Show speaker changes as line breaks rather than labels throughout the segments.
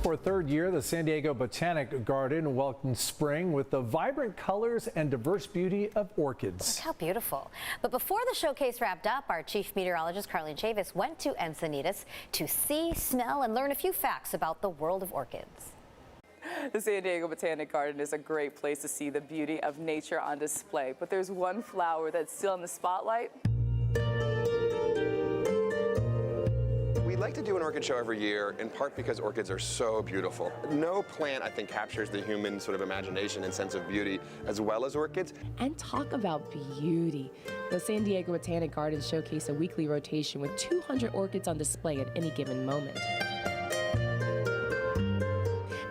For a third year, the San Diego Botanic Garden welcomed spring with the vibrant colors and diverse beauty of orchids.
Look how beautiful. But before the showcase wrapped up, our chief meteorologist, Carlene Chavis, went to Encinitas to see, smell, and learn a few facts about the world of orchids.
The San Diego Botanic Garden is a great place to see the beauty of nature on display, but there's one flower that's still in the spotlight.
We like to do an orchid show every year, in part because orchids are so beautiful. No plant, I think, captures the human sort of imagination and sense of beauty as well as orchids.
And talk about beauty. The San Diego Botanic Garden showcase a weekly rotation with 200 orchids on display at any given moment.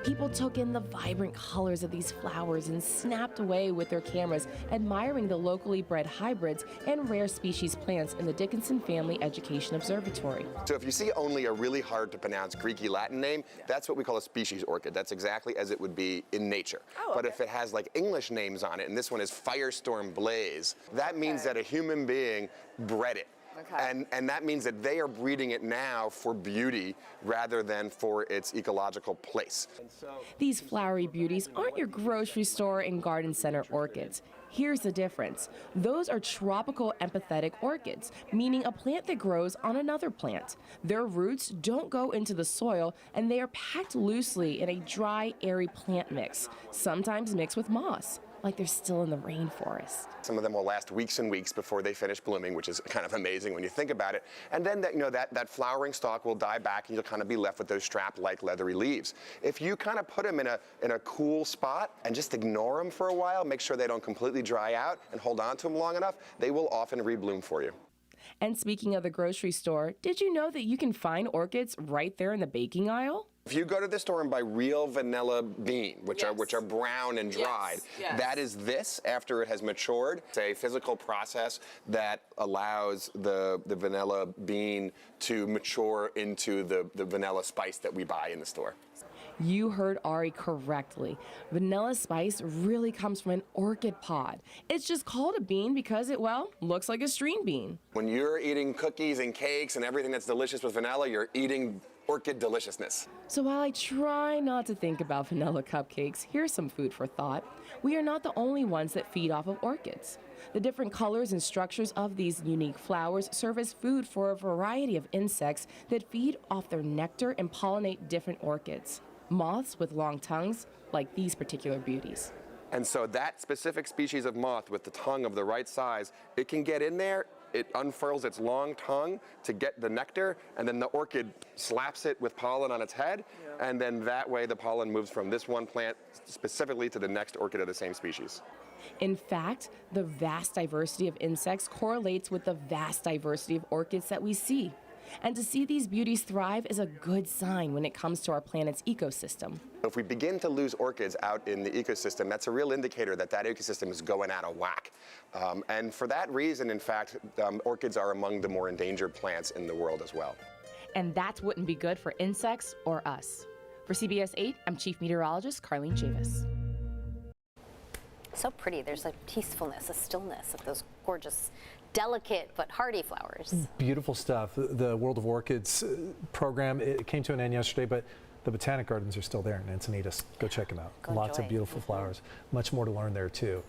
People took in the vibrant colors of these flowers and snapped away with their cameras, admiring the locally bred hybrids and rare species plants in the Dickinson Family Education Observatory.
So if you see only a really hard to pronounce Greeky Latin name, that's what we call a species orchid. That's exactly as it would be in nature.
Oh, okay.
But if it has like English names on it, and this one is Firestorm Blaze, that means that a human being bred it.
Okay.
And that means that they are breeding it now for beauty rather than for its ecological place.
These flowery beauties aren't your grocery store and garden center orchids. Here's the difference. Those are tropical empathetic orchids, meaning a plant that grows on another plant. Their roots don't go into the soil, and they are packed loosely in a dry, airy plant mix, sometimes mixed with moss, like they're still in the rainforest.
Some of them will last weeks and weeks before they finish blooming, which is kind of amazing when you think about it. And then that flowering stalk will die back, and you'll kind of be left with those strap-like leathery leaves. If you kind of put them in a cool spot and just ignore them for a while, make sure they don't completely dry out, and hold on to them long enough, they will often rebloom for you.
And speaking of the grocery store, did you know that you can find orchids right there in the baking aisle?
If you go to the store and buy real vanilla bean, which are brown and dried, that is this after it has matured. It's a physical process that allows the vanilla bean to mature into the vanilla spice that we buy in the store.
You heard Ari correctly. Vanilla spice really comes from an orchid pod. It's just called a bean because it, well, looks like a string bean.
When you're eating cookies and cakes and everything that's delicious with vanilla, you're eating orchid deliciousness.
So while I try not to think about vanilla cupcakes, here's some food for thought. We are not the only ones that feed off of orchids. The different colors and structures of these unique flowers serve as food for a variety of insects that feed off their nectar and pollinate different orchids. Moths with long tongues, like these particular beauties.
And so that specific species of moth with the tongue of the right size, it can get in there, it unfurls its long tongue to get the nectar, and then the orchid slaps it with pollen on its head, and then that way the pollen moves from this one plant specifically to the next orchid of the same species.
In fact, the vast diversity of insects correlates with the vast diversity of orchids that we see. And to see these beauties thrive is a good sign when it comes to our planet's ecosystem.
If we begin to lose orchids out in the ecosystem, that's a real indicator that that ecosystem is going out of whack. And for that reason, in fact, orchids are among the more endangered plants in the world as well.
And that wouldn't be good for insects or us. For CBS 8, I'm Chief Meteorologist Carlene Chavis.
So pretty. There's a peacefulness, a stillness of those gorgeous, delicate but hardy flowers.
Beautiful stuff. The World of Orchids program, it came to an end yesterday, but the Botanic Gardens are still there in Encinitas. Go check them out.
Go
Lots
enjoy.
of beautiful flowers. Much more to learn there, too.